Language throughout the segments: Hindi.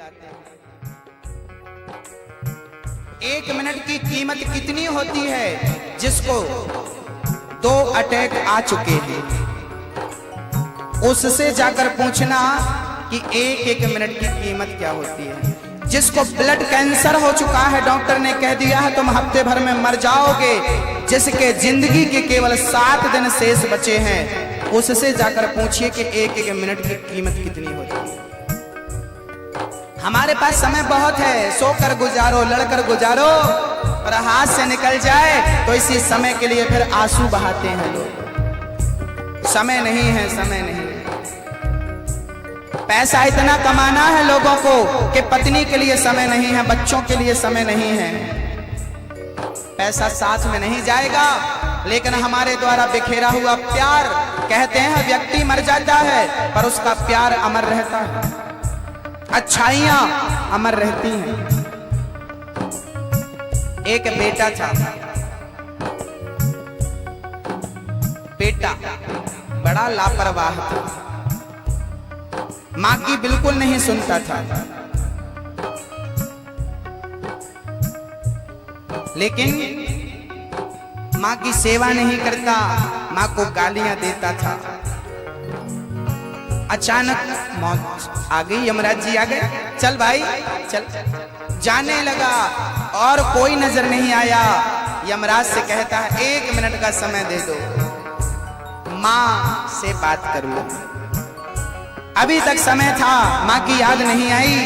उड़ाते हैं। 1 मिनट की कीमत कितनी होती है जिसको 2 अटैक आ चुके हैं, उससे जाकर पूछना कि 1 मिनट की कीमत क्या होती है। जिसको ब्लड कैंसर हो चुका है, डॉक्टर ने कह दिया है तुम हफ्ते भर में मर जाओगे, जिसके जिंदगी के केवल 7 दिन शेष बचे हैं, उससे जाकर पूछिए कि 1 मिनट की कीमत कितनी होती है। हमारे पास समय बहुत है, सोकर गुजारो, लड़कर गुजारो, और हाथ से निकल जाए तो इसी समय के लिए फिर आंसू बहाते हैं लोग। समय नहीं है, समय नहीं है। पैसा इतना कमाना है लोगों को कि पत्नी के लिए समय नहीं है, बच्चों के लिए समय नहीं है। पैसा साथ में नहीं जाएगा, लेकिन हमारे द्वारा बिखेरा हुआ प्यार, कहते हैं व्यक्ति मर जाता है पर उसका प्यार अमर रहता है, अच्छाइयां अमर रहती हैं। एक बेटा था, बेटा बड़ा लापरवाह था, मां की बिल्कुल नहीं सुनता था, लेकिन मां की सेवा नहीं करता, मां को गालियां देता था। अचानक मौत आ गई, यमराज जी आ गए, चल भाई चल, जाने लगा और कोई नजर नहीं आया। यमराज से कहता है 1 मिनट का समय दे दो, मां से बात कर लो। अभी तक समय था, मां की याद नहीं आई,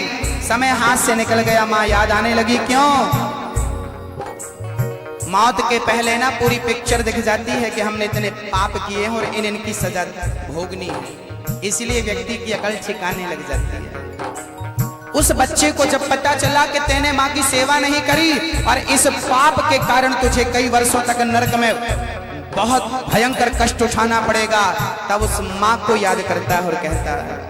समय हाथ से निकल गया, मां याद आने लगी। क्यों? मौत के पहले ना पूरी पिक्चर दिख जाती है कि हमने इतने पाप किए हैं और इनकी सजा भोगनी है, इसलिए व्यक्ति की अकल ठिकाने लग जाती है। उस बच्चे को जब पता चला कि तेने मां की सेवा नहीं करी और इस पाप के कारण तुझे कई वर्षों तक नरक में बहुत भयंकर कष्ट उठाना पड़ेगा, तब उस मां को याद करता है और कहता है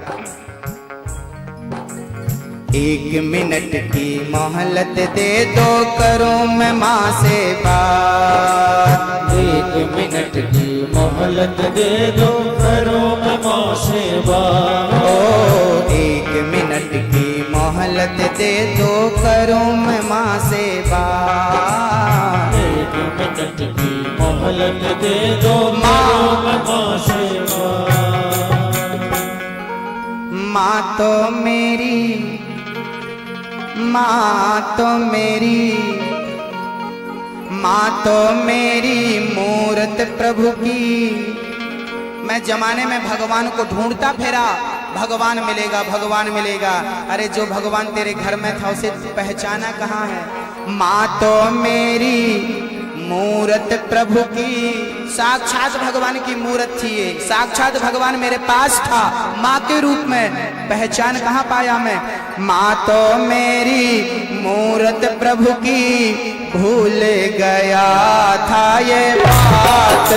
1 मिनट की मोहलत दे दो, करूं मैं मां से बात। 1 मिनट की मोहलत दे दो, करूं मैं मां से बात। ओ 1 मिनट की मोहलत दे दो, करूं मैं मां से बात। 1 मिनट की मोहलत दे दो, करूं मैं मां से बात। मां तो मेरी, मां तो मेरी, मां तो मेरी मूरत प्रभु की। मैं जमाने में भगवान को ढूंढता फिरा, भगवान मिलेगा, भगवान मिलेगा। अरे जो भगवान तेरे घर में था उसे पहचाना कहाँ है? मां तो मेरी मूरत प्रभु की, साक्षात भगवान की मूरत थी ये, साक्षात भगवान मेरे पास था मां के रूप में, पहचान कहाँ पाया मैं? मां तो मेरी मूरत प्रभु की, भूल गया था ये बात,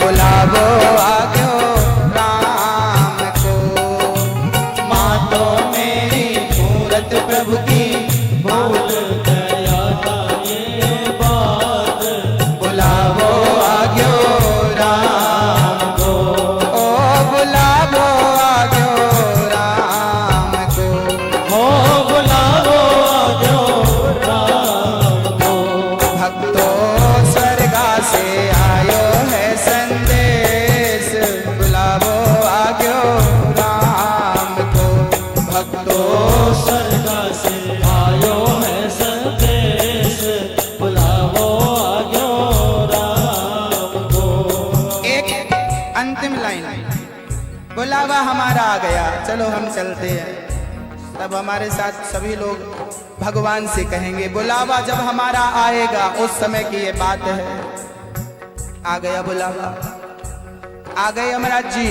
बुलावो आगे राम को। मां तो मेरी मूरत प्रभु की, भूल गया था ये बात, बुलावो आगे राम को। ओ बुलावो आगे राम को, हो बुलावो आगे राम को। भक्तों स्वर्गा से आयो है संदेश, बुलावो आगे राम को। भक्तों स्वर्गा से आयो है संदेश, बुलावो आग्यो राम को। एक अंतिम लाइन, बुलावा हमारा आ गया, चलो हम चलते हैं। तब हमारे साथ सभी लोग भगवान से कहेंगे बुलावा जब हमारा आएगा, उस समय की ये बात है। आ गया बुलावा, आ गए यमराज जी।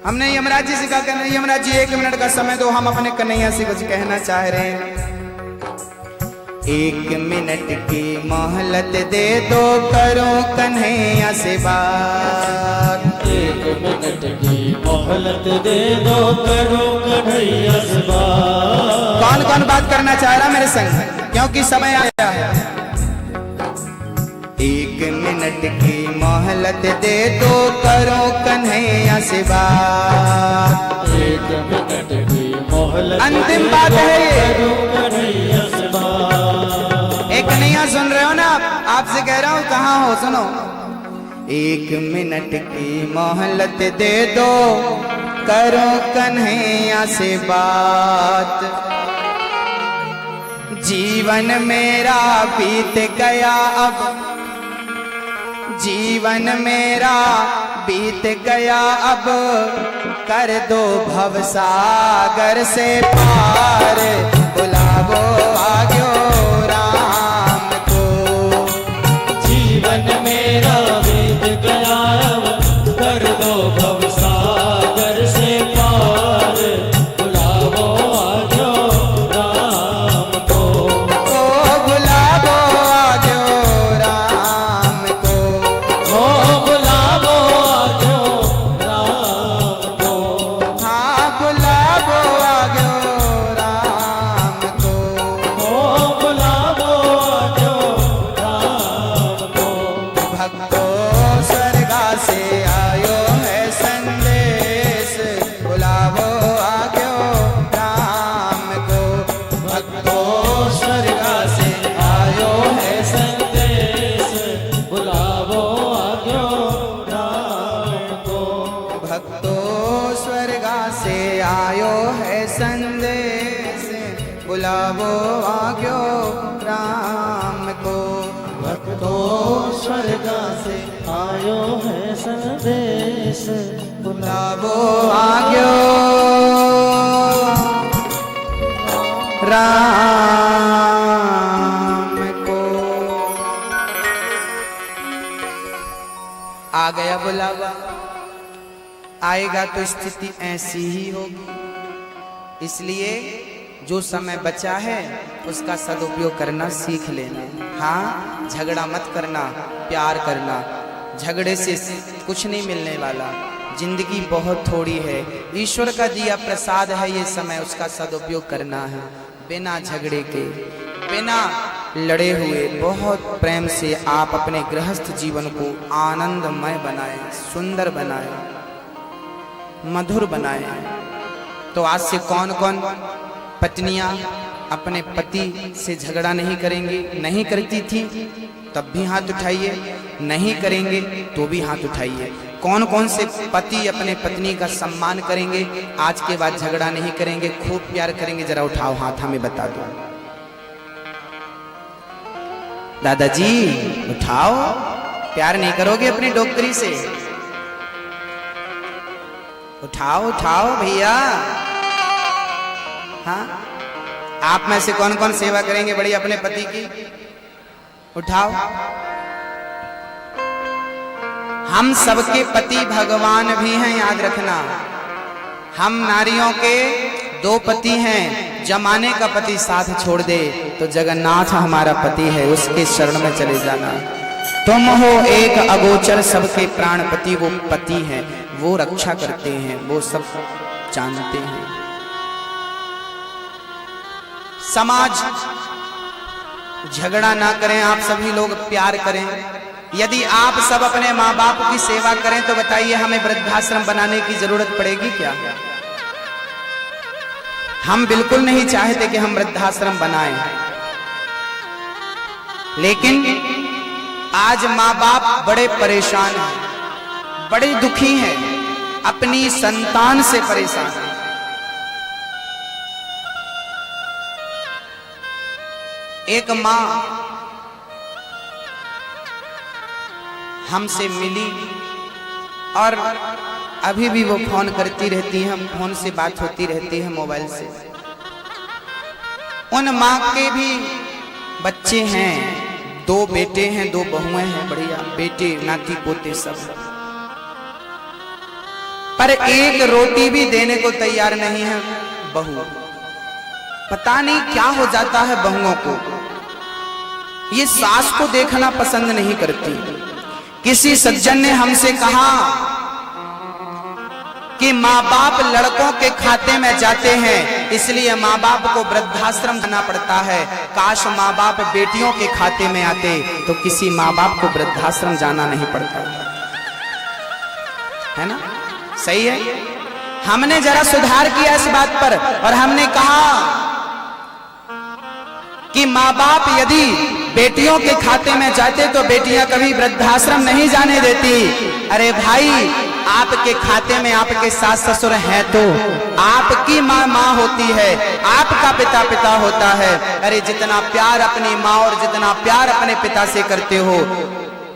हमने यमराज जी से कहा कि नहीं यमराज जी 1 मिनट का समय दो, हम अपने कन्हैया से कुछ कहना चाह रहे हैं। 1 मिनट की मोहलत दे दो, करो कन्हैया से बात। 1 मिनट की मोहलत दे दो, करो कन्हैया से बात। कौन कौन बात करना चाह रहा मेरे संग, क्योंकि समय आया है। 1 मिनट की मोहलत दे दो, करो कन्हैया से बात। 1 मिनट की मोहलत अंतिम बात है ये। करूं कन्हैया से बात। एक कन्हैया सुन रहे हो ना आप? आपसे कह रहा हूं कहाँ हो, सुनो। 1 मिनट की मोहलत दे दो, करो कन्हैया से बात। जीवन मेरा बीत गया अब, जीवन मेरा बीत गया अब, कर दो भवसागर से पार। बुलावो आग्यो राम को। जीवन मेरा बीत गया अब, कर दो भवसागर से पार। बुलावो आजो राम को। ओ बुलावो आग्यो राम को। ओ बुलावो आजो राम को। हाँ बुलावो आग्यो राम को। ओ बुलावो आजो राम को। भक्तो स्वर्गा से आयो है संदेश, बुलावो आग्यो राम को। भक्तो स्वर्गा से आयो है संदेश, बुलावो आजो राम को। भक्तो स्वर्गा से आयो है संदेश, बुलावो आग्यो राम को। भक्तो स्वर्गा से आयो है संदेश, बुलावो आग्यो राम को। आ गया बुलावा, आएगा तो स्थिति ऐसी ही होगी। इसलिए जो समय बचा है उसका सदुपयोग करना सीख लेना। हाँ, झगड़ा मत करना, प्यार करना। झगड़े से कुछ नहीं मिलने वाला। जिंदगी बहुत थोड़ी है, ईश्वर का दिया प्रसाद है ये समय, उसका सदुपयोग करना है। बिना झगड़े के, बिना लड़े हुए बहुत प्रेम से आप अपने गृहस्थ जीवन को आनंदमय बनाएं, सुंदर बनाएं, मधुर बनाएं। तो आज से कौन कौन पत्नियां अपने पति से झगड़ा नहीं करेंगी? नहीं करती थी तब भी हाथ उठाइए, नहीं करेंगे तो भी हाथ उठाइए। कौन कौन से पति अपने पत्नी का सम्मान करेंगे, आज के बाद झगड़ा नहीं करेंगे, खूब प्यार करेंगे? जरा उठाओ हाथ, हमें बता दो। दादाजी उठाओ, प्यार नहीं करोगे अपनी डॉक्टरी से? उठाओ उठाओ भैया। हाँ, आप में से कौन कौन सेवा करेंगे बड़ी अपने पति की? उठाओ। हम सबके पति भगवान भी हैं, याद रखना। हम नारियों के 2 पति हैं। जमाने का पति साथ छोड़ दे तो जगन्नाथ हमारा पति है, उसके शरण में चले जाना। तुम हो एक अगोचर सबके प्राणपति, वो पति हैं, वो रक्षा करते हैं, वो सब जानते हैं। समाज झगड़ा ना करें, आप सभी लोग प्यार करें। यदि आप सब अपने माँ बाप की सेवा करें तो बताइए हमें वृद्धाश्रम बनाने की जरूरत पड़ेगी क्या? हम बिल्कुल नहीं चाहते कि हम वृद्धाश्रम बनाएं, लेकिन आज माँ बाप बड़े परेशान हैं, बड़े दुखी हैं, अपनी संतान से परेशान हैं। एक माँ हमसे मिली और अभी भी वो फोन करती रहती है, हम फोन से बात होती रहती है मोबाइल से। उन माँ के भी बच्चे हैं, 2 बेटे हैं, 2 बहुएं हैं, बढ़िया बेटे नाती पोते सब, पर एक रोटी भी देने को तैयार नहीं है बहू। पता नहीं क्या हो जाता है बहुओं को, ये सास को देखना पसंद नहीं करती। किसी सज्जन ने हमसे कहा कि माँ बाप लड़कों के खाते में जाते हैं, इसलिए माँ बाप को वृद्धाश्रम जाना पड़ता है। काश माँ बाप बेटियों के खाते में आते तो किसी माँ बाप को वृद्धाश्रम जाना नहीं पड़ता, है ना? सही है। हमने जरा सुधार किया इस बात पर और हमने कहा कि माँ बाप यदि बेटियों के खाते में जाते तो बेटियां कभी वृद्धाश्रम नहीं जाने देती। अरे भाई, आपके खाते में आपके सास ससुर हैं तो आपकी माँ माँ होती है, आपका पिता पिता होता है। अरे जितना प्यार अपनी माँ और जितना प्यार अपने पिता से करते हो,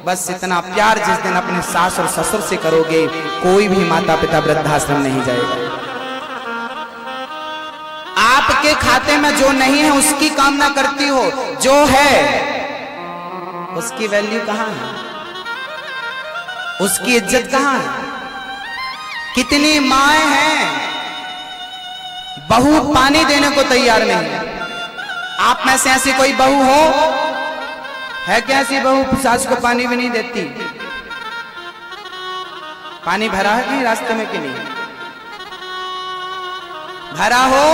बस इतना प्यार जिस दिन अपने सास और ससुर से करोगे, कोई भी माता पिता वृद्धाश्रम नहीं जाएगा। आपके खाते में जो नहीं है उसकी कामना करती हो, जो है उसकी वैल्यू कहां है, उसकी इज्जत कहां है? कितनी माएं हैं बहू पानी देने को तैयार नहीं। आप में से ऐसी कोई बहू हो है क्या? ऐसी बहू सास को पानी भी नहीं देती? पानी भरा है कहीं रास्ते में कि नहीं भरा हो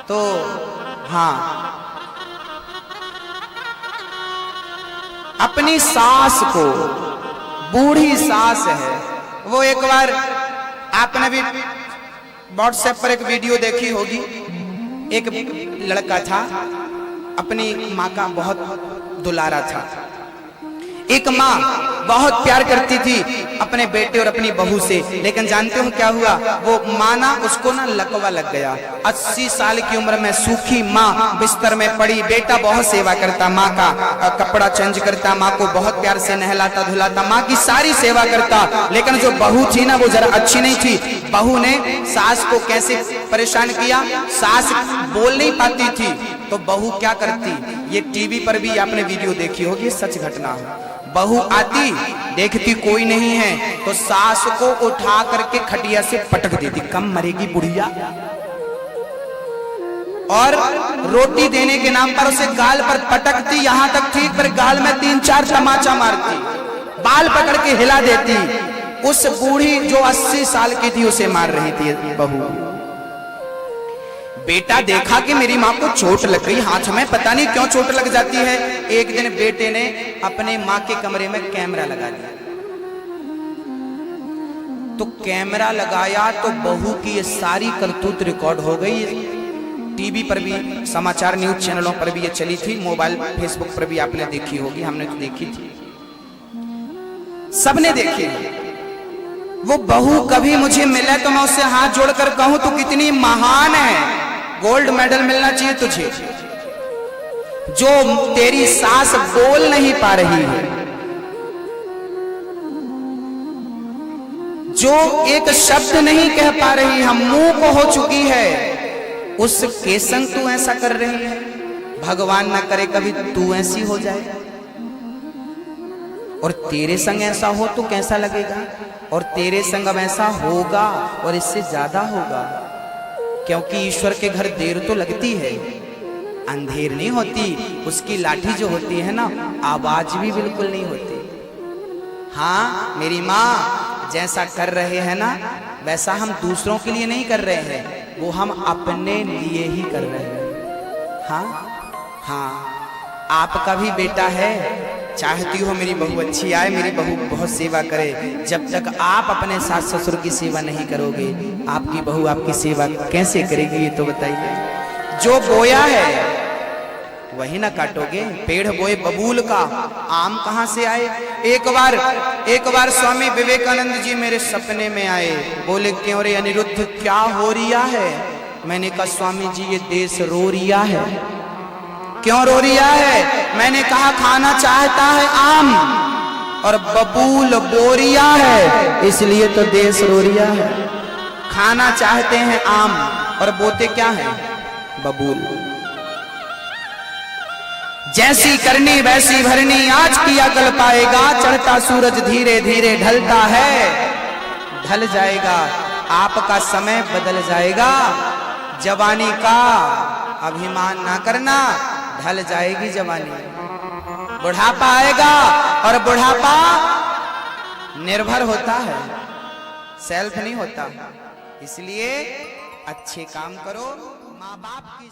तो हाँ, अपनी सास को, बूढ़ी सास है वो, एक बार आपने भी व्हाट्सएप पर एक वीडियो देखी होगी। एक लड़का था, अपनी माँ का बहुत दुलारा था। एक माँ बहुत प्यार करती थी अपने बेटे और अपनी बहू से, लेकिन जानते हो क्या हुआ? वो माँ ना, उसको ना लकवा लग गया। 80 साल की उम्र में सूखी माँ बिस्तर में पड़ी। बेटा बहुत सेवा करता, माँ का कपड़ा चेंज करता, माँ को बहुत प्यार से नहलाता धुलाता, माँ की सारी सेवा करता। लेकिन जो बहू थी ना, वो जरा अच्छी नहीं थी। बहू ने सास को कैसे परेशान किया, सास बोल नहीं पाती थी तो बहू क्या करती, ये टीवी पर भी आपने वीडियो देखी होगी, सच घटना है। बहू आती, देखती कोई नहीं है तो सास को उठा करके खटिया से पटक देती, कम मरेगी बुढ़िया। और रोटी देने के नाम पर उसे गाल पर पटकती, यहां तक ठीक पर गाल में 3-4 तमाचा मारती, बाल पकड़ के हिला देती। उस बूढ़ी जो 80 साल की थी उसे मार रही थी बहू। बेटा देखा कि मेरी माँ को चोट लग गई हाथ में, पता नहीं क्यों चोट लग जाती है। एक दिन बेटे ने अपने माँ के कमरे में कैमरा लगा दिया, तो कैमरा लगाया तो बहू की ये सारी करतूत रिकॉर्ड हो गई। टीवी पर भी, समाचार न्यूज चैनलों पर भी ये चली थी, मोबाइल फेसबुक पर भी आपने देखी होगी, हमने तो देखी थी, सबने देखी। वो बहू कभी मुझे मिले तो मैं उससे हाथ जोड़कर कहूं तू कितनी महान है, गोल्ड मेडल मिलना चाहिए तुझे, जो तेरी सास बोल नहीं पा रही है, जो एक शब्द नहीं कह पा रही, हम मुंह को हो चुकी है, उसके संग तू ऐसा कर रही है। भगवान ना करे कभी तू ऐसी हो जाए और तेरे संग ऐसा हो तो कैसा लगेगा? और तेरे संग अब ऐसा होगा और इससे ज्यादा होगा, क्योंकि ईश्वर के घर देर तो लगती है, अंधेर नहीं होती। उसकी लाठी जो होती है ना, आवाज भी बिल्कुल नहीं होती। हाँ मेरी माँ, जैसा कर रहे हैं ना वैसा हम दूसरों के लिए नहीं कर रहे हैं, वो हम अपने लिए ही कर रहे हैं। हाँ, आपका भी बेटा है, चाहती हो मेरी बहू अच्छी आए, मेरी बहू बहुत सेवा करे। जब तक आप अपने सास ससुर की सेवा नहीं करोगे, आपकी बहू आपकी सेवा कैसे करेगी? ये तो बताइए। जो बोया है वही ना काटोगे। पेड़ बोए बबूल का, आम कहां से आए? एक बार स्वामी विवेकानंद जी मेरे सपने में आए, बोले क्यों रे अनिरुद्ध क्या हो रिया है? मैंने कहा स्वामी जी ये देश रो रिया है। क्यों रो रिया है? मैंने कहा खाना चाहता है आम और बबूल बोरिया है, इसलिए तो देश रो रिया है। खाना चाहते हैं आम और बोते क्या है? बबूल। जैसी करनी वैसी भरनी, आज किया कल पाएगा, चढ़ता सूरज धीरे धीरे ढलता है, ढल जाएगा, आपका समय बदल जाएगा। जवानी का अभिमान ना करना, ढल जाएगी जवानी, बुढ़ापा आएगा और बुढ़ापा निर्भर होता है, सेल्फ नहीं होता। इसलिए अच्छे काम करो, माँ बाप की